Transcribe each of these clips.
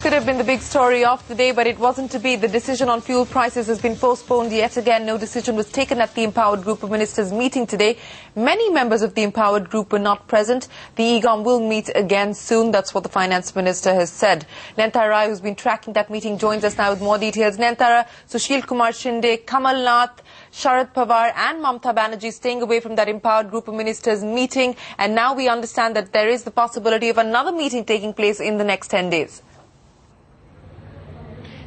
could have been the big story of the day, but it wasn't to be. The decision on fuel prices has been postponed yet again. No decision was taken at the Empowered Group of Ministers meeting today. Many members of the Empowered Group were not present. The EGOM will meet again soon. That's what the Finance Minister has said. Nentara Rai, who's been tracking that meeting, joins us now with more details. Nentara, Sushil Kumar Shinde, Kamal Nath, Sharad Pawar and Mamta Banerjee staying away from that Empowered Group of Ministers meeting, and now we understand that there is the possibility of another meeting taking place in the next 10 days.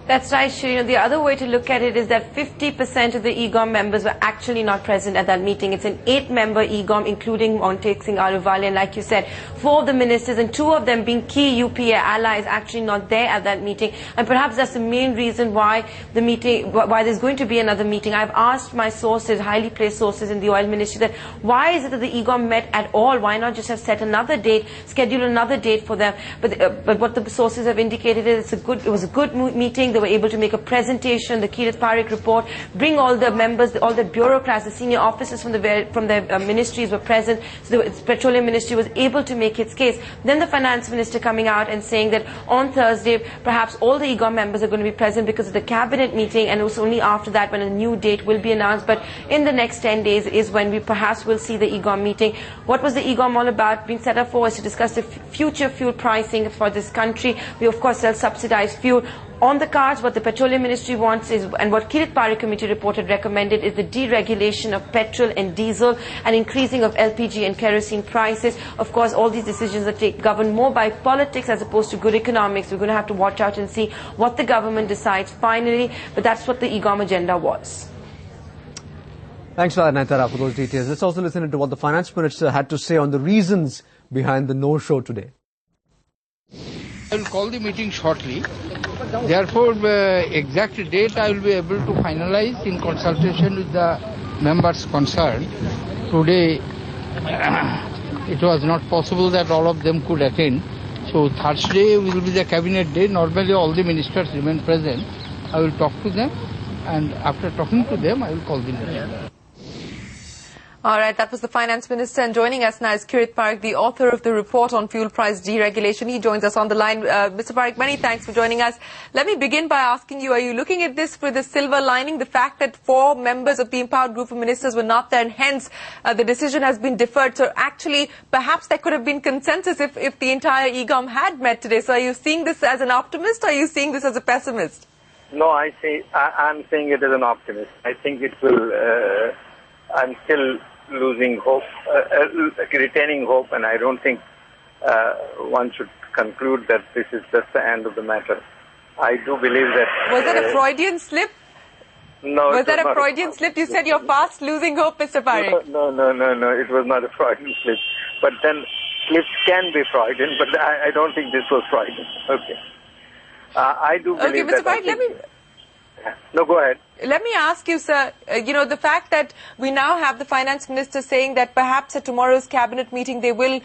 That's right, Shri. The other way to look at it is that 50% of the EGOM members were actually not present at that meeting. It's an 8-member EGOM, including Montek Singh Ahluwalia, and like you said, 4 of the ministers, and 2 of them being key UPA allies, actually not there at that meeting. And perhaps that's the main reason why why there's going to be another meeting. I've asked my sources, highly placed sources in the oil ministry, that why is it that the EGOM met at all? Why not just have set another date, schedule another date for them? But what the sources have indicated is it was a good meeting. They were able to make a presentation, the Kirit Parikh report, bring all the members, all the bureaucrats, the senior officers from the ministries were present. So the Petroleum Ministry was able to make its case. Then the Finance Minister coming out and saying that on Thursday, perhaps all the EGOM members are going to be present because of the cabinet meeting, and it was only after that when a new date will be announced. But in the next 10 days is when we perhaps will see the EGOM meeting. What was the EGOM all about? Being set up for is to discuss the future fuel pricing for this country. We of course sell subsidized fuel. On the cards, what the Petroleum Ministry wants is, and what Kirit Parikh Committee report had recommended, is the deregulation of petrol and diesel and increasing of LPG and kerosene prices. Of course, all these decisions are governed more by politics as opposed to good economics. We're going to have to watch out and see what the government decides finally, but that's what the EGOM agenda was. Thanks for that, Nentara, for those details. Let's also listen to what the Finance Minister had to say on the reasons behind the no-show today. I will call the meeting shortly. Therefore, exact date I will be able to finalize in consultation with the members concerned. Today, it was not possible that all of them could attend. So Thursday will be the cabinet day. Normally all the ministers remain present. I will talk to them, and after talking to them, I will call the meeting. All right, that was the Finance Minister, and joining us now is Kirit Parikh, the author of the report on fuel price deregulation. He joins us on the line. Mr. Parikh, many thanks for joining us. Let me begin by asking you, are you looking at this with a silver lining, the fact that 4 members of the Empowered Group of Ministers were not there, and hence the decision has been deferred? So actually, perhaps there could have been consensus if the entire EGOM had met today. So are you seeing this as an optimist, or are you seeing this as a pessimist? No, I'm saying it as an optimist. I think it will... I'm still losing hope, retaining hope, and I don't think one should conclude that this is just the end of the matter. I do believe that... Was that a Freudian slip? No. Was that a Freudian slip? You said you're fast losing hope, Mr. Parikh. No. It was not a Freudian slip. But then slips can be Freudian, but I don't think this was Freudian. Okay. I do believe Mr. Parikh, No, go ahead. Let me ask you, sir, the fact that we now have the Finance Minister saying that perhaps at tomorrow's cabinet meeting they will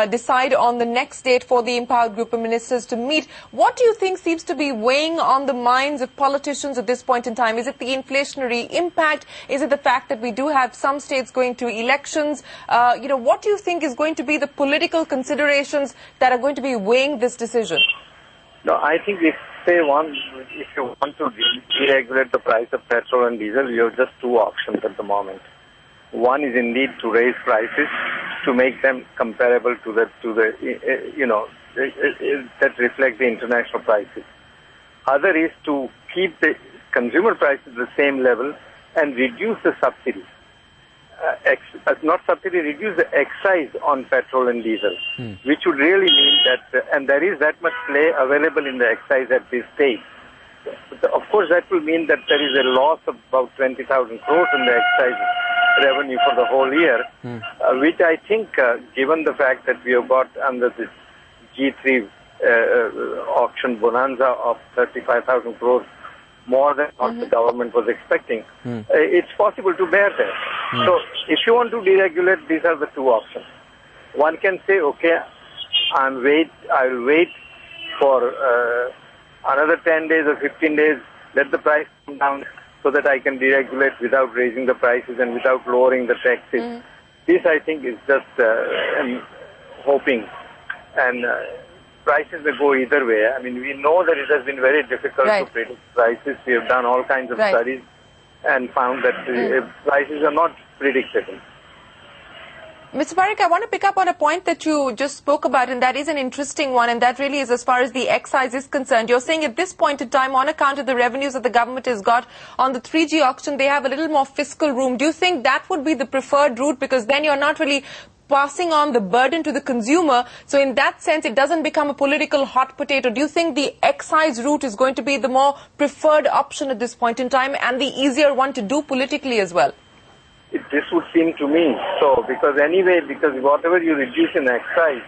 decide on the next date for the Empowered Group of Ministers to meet. What do you think seems to be weighing on the minds of politicians at this point in time? Is it the inflationary impact? Is it the fact that we do have some states going to elections? What do you think is going to be the political considerations that are going to be weighing this decision? No, I think if you want to deregulate the price of petrol and diesel, you have just 2 options at the moment. One is indeed to raise prices to make them comparable to that reflect the international prices. Other is to keep the consumer prices the same level and reduce the subsidy. Reduce the excise on petrol and diesel, which would really mean that, and there is that much play available in the excise at this stage. Of course, that will mean that there is a loss of about 20,000 crores in the excise revenue for the whole year, which I think, given the fact that we have got under this G3 auction bonanza of 35,000 crores, more than what the government was expecting, it's possible to bear that. So if you want to deregulate, these are the 2 options. One can say, okay, I'll wait for another 10 days or 15 days, let the price come down so that I can deregulate without raising the prices and without lowering the taxes. This, I think, is just hoping. And prices may go either way. I mean, we know that it has been very difficult to predict prices. We have done all kinds of studies and found that prices are not predictable. Mr. Parekh, I want to pick up on a point that you just spoke about, and that is an interesting one, and that really is as far as the excise is concerned. You're saying at this point in time, on account of the revenues that the government has got on the 3G auction, they have a little more fiscal room. Do you think that would be the preferred route? Because then you're not really passing on the burden to the consumer. So in that sense, it doesn't become a political hot potato. Do you think the excise route is going to be the more preferred option at this point in time and the easier one to do politically as well? This would seem to me so, because whatever you reduce in excise,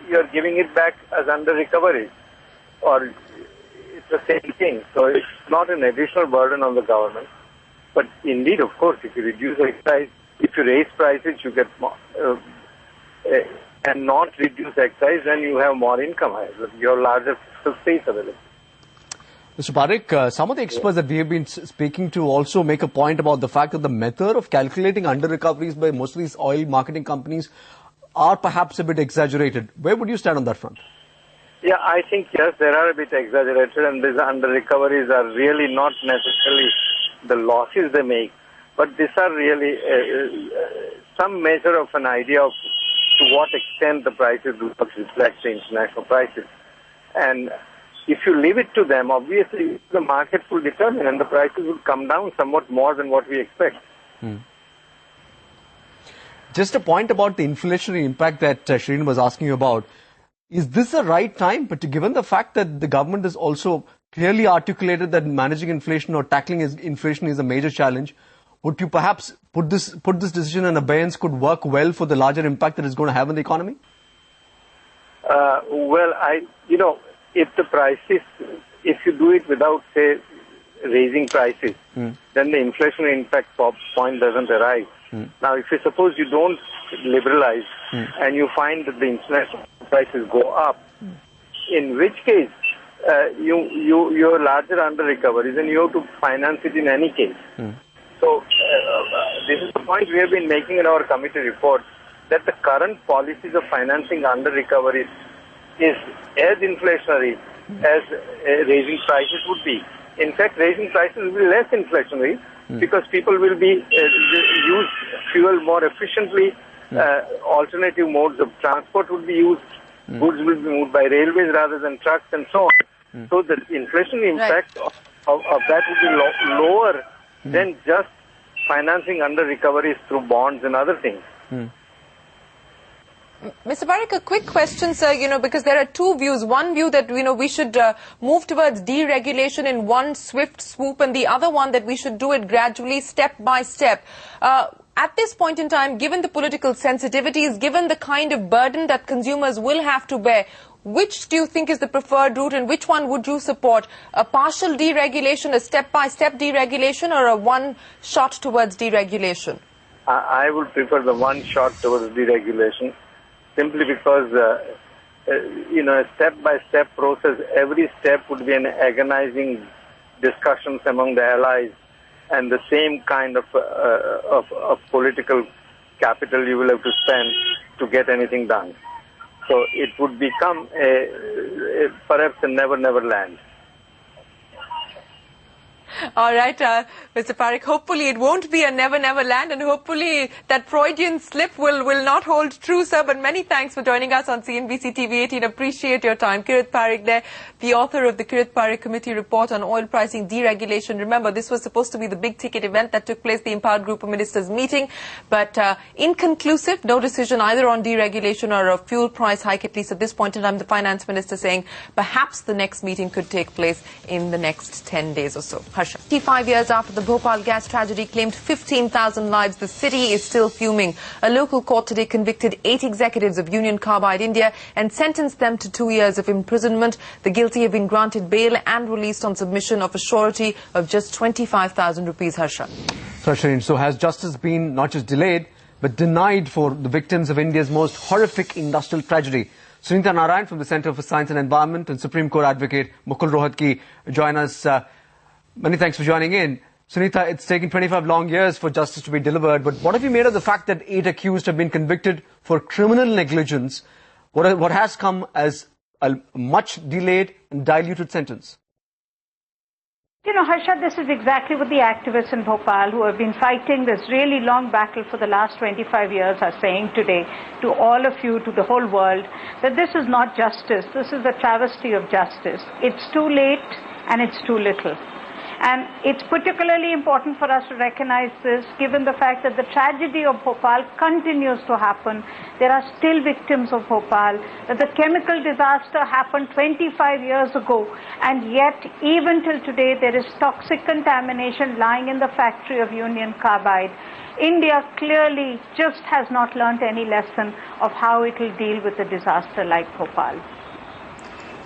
you're giving it back as under recovery, or it's the same thing. So it's not an additional burden on the government. But indeed, of course, if you reduce excise, if you raise prices, you get more, and not reduce excise, then you have more income. You have larger fiscal space available. Mr. Parekh, some of the experts that we have been speaking to also make a point about the fact that the method of calculating under-recoveries by most of these oil marketing companies are perhaps a bit exaggerated. Where would you stand on that front? Yeah, I think, yes, they are a bit exaggerated, and these under-recoveries are really not necessarily the losses they make, but these are really some measure of an idea of to what extent the prices do not reflect the international prices. And if you leave it to them, obviously the market will determine and the prices will come down somewhat more than what we expect. Just a point about the inflationary impact that Shireen was asking you about. Is this the right time? But given the fact that the government has also clearly articulated that managing inflation or tackling inflation is a major challenge, would you perhaps put this decision in abeyance could work well for the larger impact that it's going to have on the economy? If the prices, if you do it without, say, raising prices, then the inflationary impact point doesn't arise. Now, if you suppose you don't liberalize and you find that the international prices go up, in which case you're larger under recoveries and you have to finance it in any case. So this is the point we have been making in our committee report, that the current policies of financing under recoveries is as inflationary as raising prices would be. In fact, raising prices will be less inflationary because people will be use fuel more efficiently. Alternative modes of transport would be used. Goods will be moved by railways rather than trucks and so on. So the inflationary impact of that would be lower than just financing under recoveries through bonds and other things. Mr. Parekh, a quick question, sir, because there are two views. One view that, we should move towards deregulation in one swift swoop, and the other one that we should do it gradually, step by step. At this point in time, given the political sensitivities, given the kind of burden that consumers will have to bear, which do you think is the preferred route and which one would you support? A partial deregulation, a step-by-step deregulation, or a one-shot towards deregulation? I would prefer the one shot towards deregulation, simply because, a step-by-step process, every step would be an agonizing discussions among the allies, and the same kind of political capital you will have to spend to get anything done. So it would become perhaps a never land. All right, Mr. Parekh, hopefully it won't be a never land, and hopefully that Freudian slip will not hold true, sir. But many thanks for joining us on CNBC TV 18. Appreciate your time. Kirit Parekh there, the author of the Kirit Parekh Committee report on oil pricing deregulation. Remember, this was supposed to be the big ticket event that took place, the Empowered Group of Ministers meeting, but inconclusive, no decision either on deregulation or a fuel price hike, at least at this point in time. The finance minister saying perhaps the next meeting could take place in the next 10 days or so. 55 years after the Bhopal gas tragedy claimed 15,000 lives, the city is still fuming. A local court today convicted 8 executives of Union Carbide India and sentenced them to 2 years of imprisonment. The guilty have been granted bail and released on submission of a surety of just 25,000 rupees. Harsha. So has justice been not just delayed but denied for the victims of India's most horrific industrial tragedy? Sunita Narain from the Centre for Science and Environment and Supreme Court Advocate Mukul Rohatgi join us. Many thanks for joining in. Sunita, it's taken 25 long years for justice to be delivered, but what have you made of the fact that 8 accused have been convicted for criminal negligence? What has come as a much delayed and diluted sentence? You know, Harsha, this is exactly what the activists in Bhopal who have been fighting this really long battle for the last 25 years are saying today to all of you, to the whole world, that this is not justice. This is a travesty of justice. It's too late and it's too little. And it's particularly important for us to recognize this, given the fact that the tragedy of Bhopal continues to happen. There are still victims of Bhopal, that the chemical disaster happened 25 years ago, and yet, even till today, there is toxic contamination lying in the factory of Union Carbide. India clearly just has not learnt any lesson of how it will deal with a disaster like Bhopal.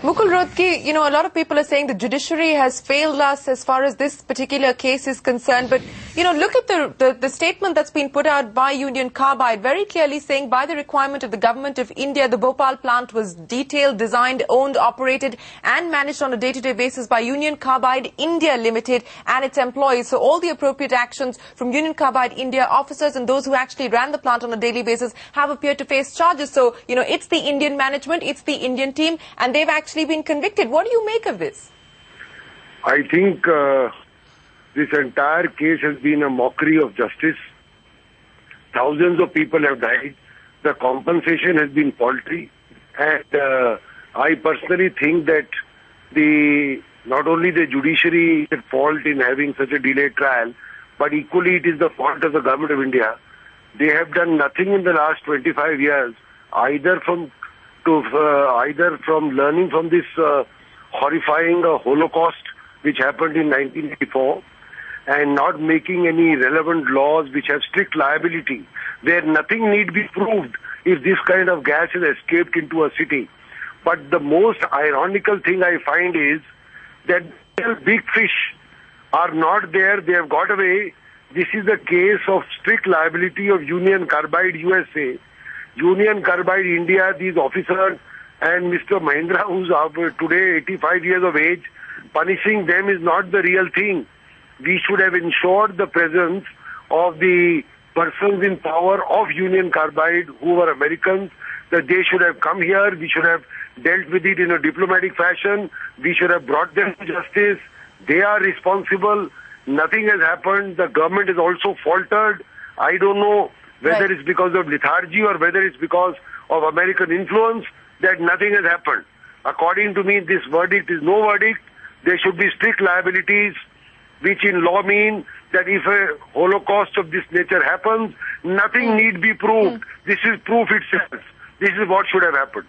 Mukul Rohatgi, you know, a lot of people are saying the judiciary has failed us as far as this particular case is concerned. But, you know, look at the statement that's been put out by Union Carbide, very clearly saying by the requirement of the government of India, the Bhopal plant was detailed, designed, owned, operated and managed on a day-to-day basis by Union Carbide India Limited and its employees. So all the appropriate actions from Union Carbide India officers and those who actually ran the plant on a daily basis have appeared to face charges. So, you know, it's the Indian management, it's the Indian team, and they've actually been convicted. What do you make of this? I think this entire case has been a mockery of justice. Thousands of people have died. The compensation has been paltry. And I personally think that not only the judiciary is at fault in having such a delayed trial, but equally it is the fault of the government of India. They have done nothing in the last 25 years, either from learning from this horrifying Holocaust which happened in 1984 and not making any relevant laws which have strict liability, where nothing need be proved if this kind of gas has escaped into a city. But the most ironical thing I find is that big fish are not there, they have got away. This is the case of strict liability of Union Carbide USA. Union Carbide India, these officers, and Mr. Mahindra, who's today 85 years of age, punishing them is not the real thing. We should have ensured the presence of the persons in power of Union Carbide who were Americans, that they should have come here, we should have dealt with it in a diplomatic fashion, we should have brought them to justice. They are responsible. Nothing has happened. The government is also faltered. I don't know whether it's because of lethargy or whether it's because of American influence, that nothing has happened. According to me, this verdict is no verdict. There should be strict liabilities, which in law mean that if a Holocaust of this nature happens, nothing need be proved. This is proof itself. This is what should have happened.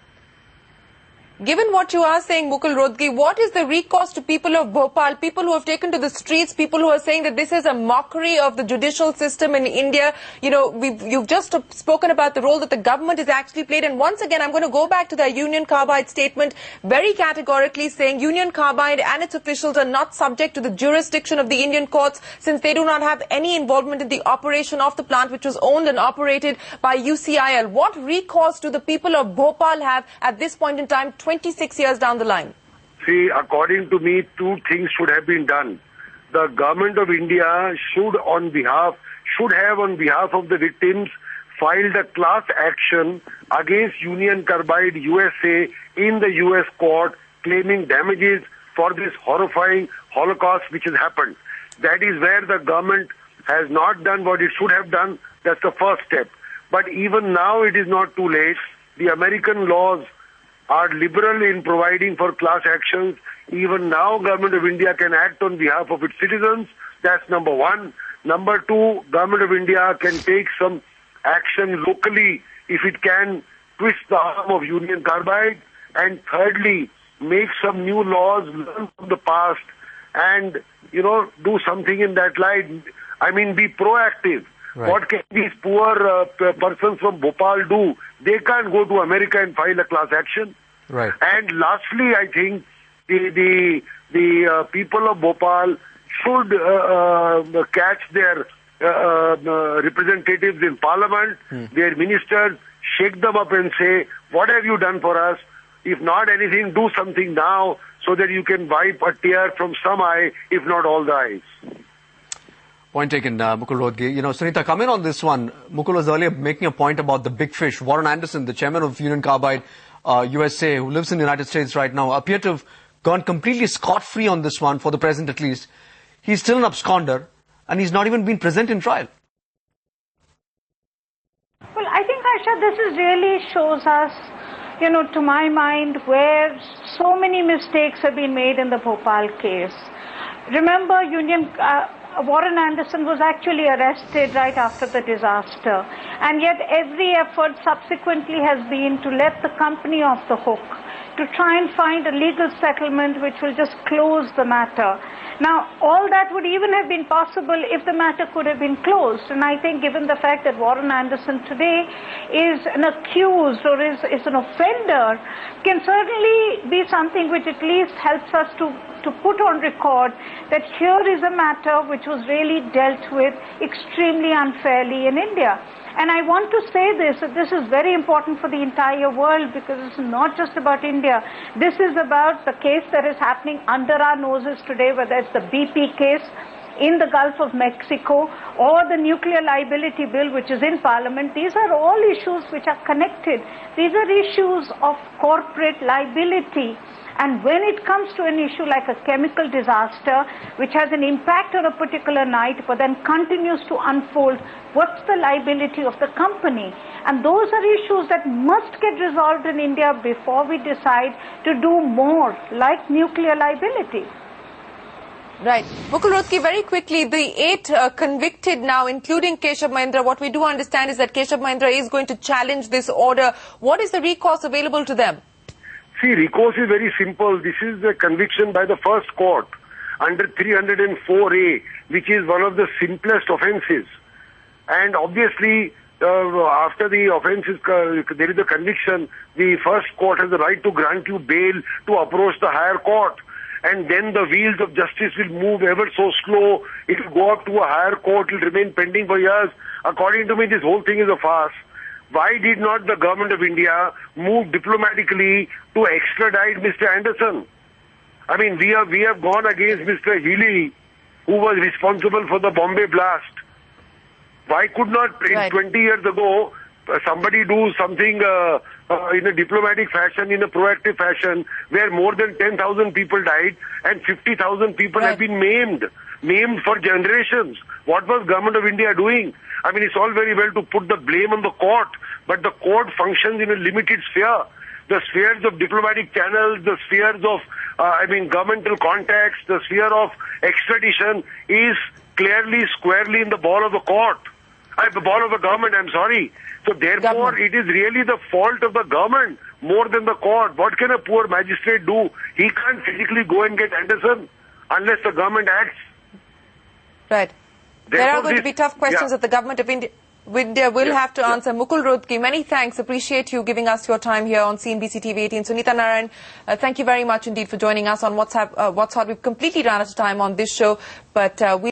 Given what you are saying, Mukul Rohatgi, what is the recourse to people of Bhopal, people who have taken to the streets, people who are saying that this is a mockery of the judicial system in India? You know, you've just spoken about the role that the government has actually played. And once again, I'm going to go back to the Union Carbide statement, very categorically saying Union Carbide and its officials are not subject to the jurisdiction of the Indian courts, since they do not have any involvement in the operation of the plant, which was owned and operated by UCIL. What recourse do the people of Bhopal have at this point in time, 26 years down the line? See, according to me, two things should have been done. The government of India should have on behalf of the victims filed a class action against Union Carbide USA in the US court, claiming damages for this horrifying Holocaust which has happened. That is where the government has not done what it should have done. That's the first step. But even now it is not too late. The American laws are liberal in providing for class actions. Even now, Government of India can act on behalf of its citizens. That's number one. Number two, Government of India can take some action locally if it can twist the arm of Union Carbide. And thirdly, make some new laws, learn from the past, and, you know, do something in that light. I mean, be proactive. Right. What can these poor persons from Bhopal do? They can't go to America and file a class action. Right. And lastly, I think the people of Bhopal should catch their representatives in Parliament, their ministers, shake them up and say, what have you done for us? If not anything, do something now so that you can wipe a tear from some eye, if not all the eyes. Point taken, Mukul Rohatgi. Sunita, come in on this one. Mukul was earlier making a point about the big fish. Warren Anderson, the chairman of Union Carbide, USA, who lives in the United States right now, appeared to have gone completely scot-free on this one, for the present at least. He's still an absconder, and he's not even been present in trial. Well, I think, Aisha, this really shows us, to my mind, where so many mistakes have been made in the Bhopal case. Remember, Warren Anderson was actually arrested right after the disaster, and yet every effort subsequently has been to let the company off the hook, to try and find a legal settlement which will just close the matter. Now, all that would even have been possible if the matter could have been closed. And I think given the fact that Warren Anderson today is an accused or is an offender, can certainly be something which at least helps us to put on record that here is a matter which was really dealt with extremely unfairly in India. And I want to say that this is very important for the entire world, because it's not just about India. This is about the case that is happening under our noses today, whether it's the BP case in the Gulf of Mexico or the nuclear liability bill which is in Parliament. These are all issues which are connected. These are issues of corporate liability. And when it comes to an issue like a chemical disaster, which has an impact on a particular night, but then continues to unfold, what's the liability of the company? And those are issues that must get resolved in India before we decide to do more, like nuclear liability. Right. Mukul Rohatgi, very quickly, the 8 convicted now, including Keshav Mahindra, what we do understand is that Keshav Mahindra is going to challenge this order. What is the recourse available to them? See, recourse is very simple. This is the conviction by the first court under 304A, which is one of the simplest offences. And obviously, after the offence there is a conviction, the first court has the right to grant you bail to approach the higher court. And then the wheels of justice will move ever so slow. It will go up to a higher court. It will remain pending for years. According to me, this whole thing is a farce. Why did not the government of India move diplomatically to extradite Mr. Anderson? I mean, we have gone against Mr. Healy, who was responsible for the Bombay blast. Why could not, 20 years ago, somebody do something in a diplomatic fashion, in a proactive fashion, where more than 10,000 people died and 50,000 people have been maimed for generations? What was government of India doing? I mean, it's all very well to put the blame on the court, but the court functions in a limited sphere. The spheres of diplomatic channels, the spheres of, governmental contacts, the sphere of extradition is clearly, squarely in the ball of the court. The ball of the government, I'm sorry. So therefore, it is really the fault of the government more than the court. What can a poor magistrate do? He can't physically go and get Anderson unless the government acts. Right. There are going to be tough questions that the government of India will have to answer. Mukul Rohatgi, many thanks. Appreciate you giving us your time here on Cnbc TV 18. Sunita, Narain, thank you very much indeed for joining us on What's Hot. We've completely run out of time on this show, but we